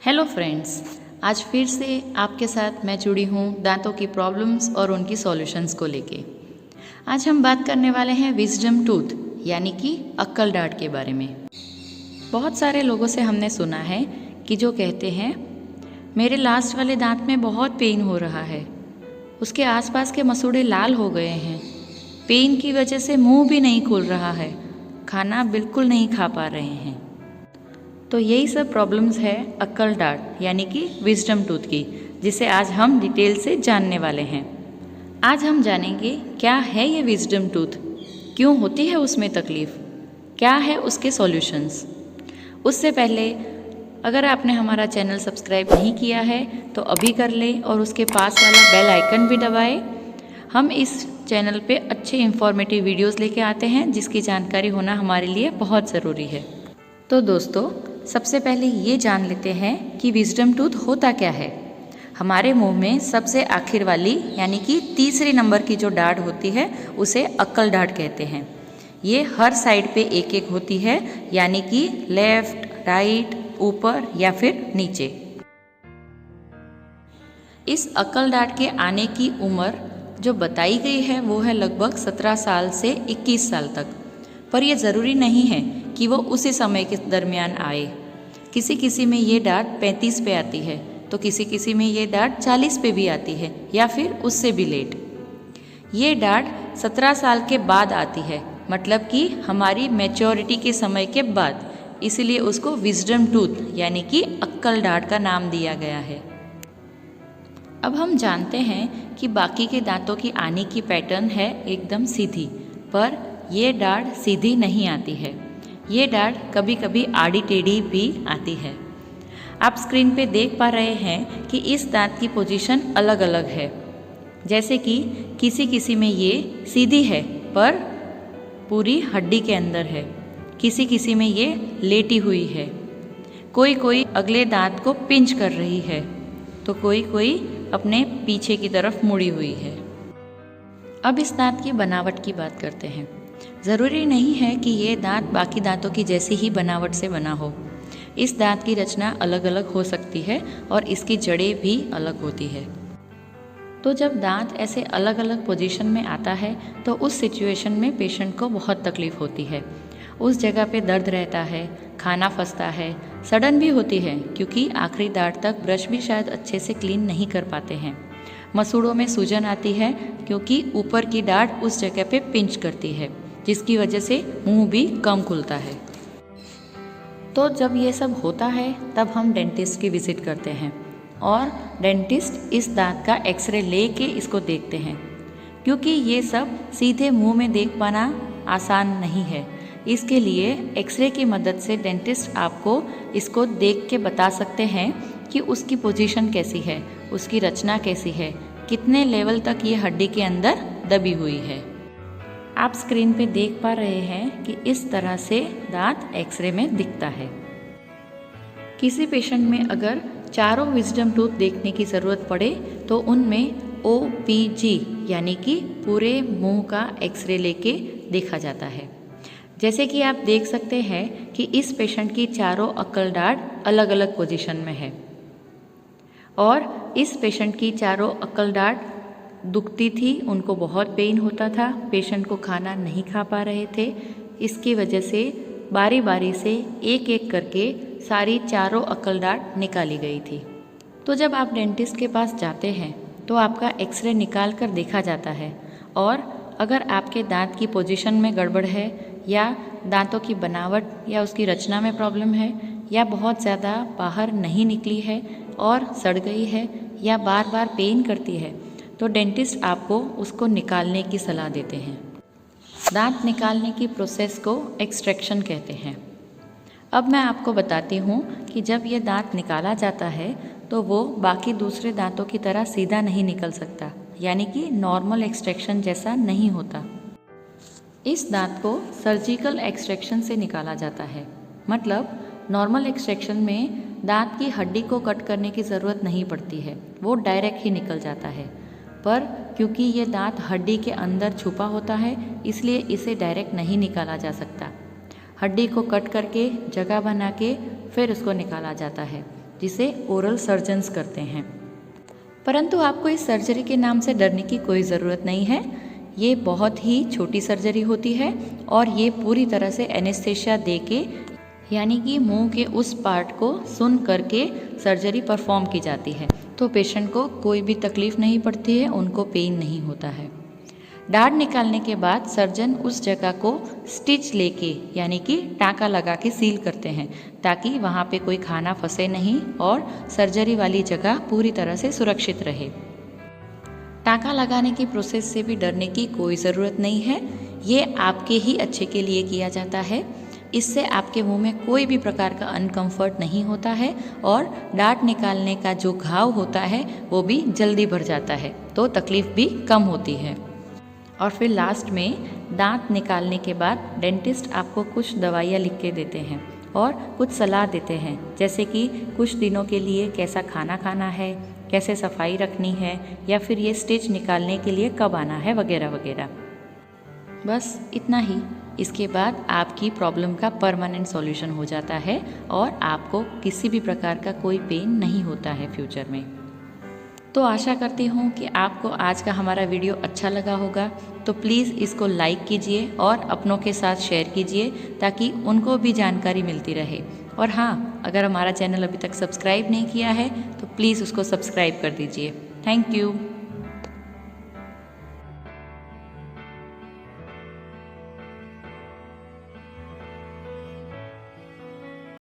Hello friends, आज फिर से आपके साथ मैं जुड़ी हूँ दांतों की प्रॉब्लम्स और उनकी सॉल्यूशंस को लेके। आज हम बात करने वाले हैं विजडम टूथ यानी कि अक्कल दाढ़ के बारे में। बहुत सारे लोगों से हमने सुना है कि जो कहते हैं मेरे लास्ट वाले दांत में बहुत पेन हो रहा है, उसके आसपास के मसूड़े लाल हो गए हैं, पेन की वजह से मुंह भी नहीं खुल रहा है, खाना बिल्कुल नहीं खा पा रहे हैं। तो यही सब प्रॉब्लम्स है अक्कल दाढ़ यानी कि विजडम टूथ की, जिसे आज हम डिटेल से जानने वाले हैं। आज हम जानेंगे क्या है ये विजडम टूथ, क्यों होती है उसमें तकलीफ़, क्या है उसके सॉल्यूशंस। उससे पहले अगर आपने हमारा चैनल सब्सक्राइब नहीं किया है तो अभी कर लें और उसके पास वाला बेल आइकन भी दबाएं। हम इस चैनल पे अच्छे इंफॉर्मेटिव वीडियोस लेके आते हैं जिसकी जानकारी होना हमारे लिए बहुत ज़रूरी है। तो दोस्तों, सबसे पहले ये जान लेते हैं कि विजडम टूथ होता क्या है। हमारे मुंह में सबसे आखिर वाली यानी कि तीसरे नंबर की जो दाढ़ होती है उसे अक्कल दाढ़ कहते हैं। ये हर साइड पे एक एक होती है, यानी कि लेफ्ट, राइट, ऊपर या फिर नीचे। इस अक्कल दाढ़ के आने की उम्र जो बताई गई है वो है लगभग 17 साल से 21 साल तक, पर यह ज़रूरी नहीं है कि वो उसी समय के दरमियान आए। किसी किसी में ये दाढ़ 35 पे आती है तो किसी किसी में ये दाढ़ 40 पे भी आती है या फिर उससे भी लेट। ये दाढ़ 17 साल के बाद आती है, मतलब कि हमारी मैच्योरिटी के समय के बाद, इसलिए उसको विजडम टूथ यानी कि अक्कल दाढ़ का नाम दिया गया है। अब हम जानते हैं कि बाकी के दांतों की आने की पैटर्न है एकदम सीधी, पर ये दाढ़ सीधी नहीं आती है। ये दाढ़ कभी कभी आड़ी टेढ़ी भी आती है। आप स्क्रीन पे देख पा रहे हैं कि इस दांत की पोजीशन अलग अलग है। जैसे कि किसी किसी में ये सीधी है पर पूरी हड्डी के अंदर है, किसी किसी में ये लेटी हुई है, कोई कोई अगले दांत को पिंच कर रही है तो कोई कोई अपने पीछे की तरफ मुड़ी हुई है। अब इस दांत की बनावट की बात करते हैं। ज़रूरी नहीं है कि ये दांत बाकी दांतों की जैसी ही बनावट से बना हो। इस दांत की रचना अलग अलग हो सकती है और इसकी जड़ें भी अलग होती है। तो जब दांत ऐसे अलग अलग पोजीशन में आता है तो उस सिचुएशन में पेशेंट को बहुत तकलीफ़ होती है। उस जगह पे दर्द रहता है, खाना फंसता है, सड़न भी होती है क्योंकि आखिरी दांत तक ब्रश भी शायद अच्छे से क्लीन नहीं कर पाते हैं। मसूड़ों में सूजन आती है क्योंकि ऊपर की दाढ़ उस जगह पे पिंच करती है, जिसकी वजह से मुंह भी कम खुलता है। तो जब ये सब होता है तब हम डेंटिस्ट की विज़िट करते हैं और डेंटिस्ट इस दांत का एक्सरे लेके इसको देखते हैं, क्योंकि ये सब सीधे मुंह में देख पाना आसान नहीं है। इसके लिए एक्सरे की मदद से डेंटिस्ट आपको इसको देख के बता सकते हैं कि उसकी पोजीशन कैसी है, उसकी रचना कैसी है, कितने लेवल तक ये हड्डी के अंदर दबी हुई है। आप स्क्रीन पे देख पा रहे हैं कि इस तरह से दांत एक्सरे में दिखता है। किसी पेशेंट में अगर चारों विजडम टूथ देखने की ज़रूरत पड़े तो उनमें OPG यानी कि पूरे मुंह का एक्सरे लेके देखा जाता है। जैसे कि आप देख सकते हैं कि इस पेशेंट की चारों अक्कल दाढ़ अलग अलग पोजीशन में है और इस पेशेंट की चारों अक्कल दाढ़ दुखती थी, उनको बहुत पेन होता था, पेशेंट को खाना नहीं खा पा रहे थे। इसकी वजह से बारी बारी से एक एक करके सारी चारों अक्कल दाढ़ निकाली गई थी। तो जब आप डेंटिस्ट के पास जाते हैं तो आपका एक्सरे निकाल कर देखा जाता है और अगर आपके दांत की पोजीशन में गड़बड़ है या दांतों की बनावट या उसकी रचना में प्रॉब्लम है या बहुत ज़्यादा बाहर नहीं निकली है और सड़ गई है या बार बार पेन करती है तो डेंटिस्ट आपको उसको निकालने की सलाह देते हैं। दांत निकालने की प्रोसेस को एक्सट्रैक्शन कहते हैं। अब मैं आपको बताती हूँ कि जब ये दांत निकाला जाता है तो वो बाकी दूसरे दांतों की तरह सीधा नहीं निकल सकता, यानी कि नॉर्मल एक्सट्रैक्शन जैसा नहीं होता। इस दांत को सर्जिकल एक्सट्रैक्शन से निकाला जाता है। मतलब नॉर्मल एक्सट्रैक्शन में दांत की हड्डी को कट करने की ज़रूरत नहीं पड़ती है, वो डायरेक्ट ही निकल जाता है। पर क्योंकि ये दांत हड्डी के अंदर छुपा होता है इसलिए इसे डायरेक्ट नहीं निकाला जा सकता। हड्डी को कट करके जगह बना के फिर उसको निकाला जाता है, जिसे ओरल सर्जन्स करते हैं। परंतु आपको इस सर्जरी के नाम से डरने की कोई ज़रूरत नहीं है। ये बहुत ही छोटी सर्जरी होती है और ये पूरी तरह से एनेस्थेशिया देके, यानी कि मुंह के उस पार्ट को सुन करके सर्जरी परफॉर्म की जाती है। तो पेशेंट को कोई भी तकलीफ़ नहीं पड़ती है, उनको पेन नहीं होता है। डाढ़ निकालने के बाद सर्जन उस जगह को स्टिच लेके, यानी कि टाँका लगा के सील करते हैं, ताकि वहाँ पे कोई खाना फंसे नहीं और सर्जरी वाली जगह पूरी तरह से सुरक्षित रहे। टाँका लगाने की प्रोसेस से भी डरने की कोई ज़रूरत नहीं है। ये आपके ही अच्छे के लिए किया जाता है। इससे आपके मुंह में कोई भी प्रकार का अनकंफर्ट नहीं होता है और डाँठ निकालने का जो घाव होता है वो भी जल्दी भर जाता है, तो तकलीफ़ भी कम होती है। और फिर लास्ट में दांत निकालने के बाद डेंटिस्ट आपको कुछ दवाइयाँ लिख के देते हैं और कुछ सलाह देते हैं, जैसे कि कुछ दिनों के लिए कैसा खाना खाना है, कैसे सफाई रखनी है, या फिर ये स्टिच निकालने के लिए कब आना है, वगैरह वगैरह। बस इतना ही। इसके बाद आपकी प्रॉब्लम का परमानेंट सॉल्यूशन हो जाता है और आपको किसी भी प्रकार का कोई पेन नहीं होता है फ्यूचर में। तो आशा करती हूँ कि आपको आज का हमारा वीडियो अच्छा लगा होगा। तो प्लीज़ इसको लाइक कीजिए और अपनों के साथ शेयर कीजिए, ताकि उनको भी जानकारी मिलती रहे। और हाँ, अगर हमारा चैनल अभी तक सब्सक्राइब नहीं किया है तो प्लीज़ उसको सब्सक्राइब कर दीजिए। Thank you.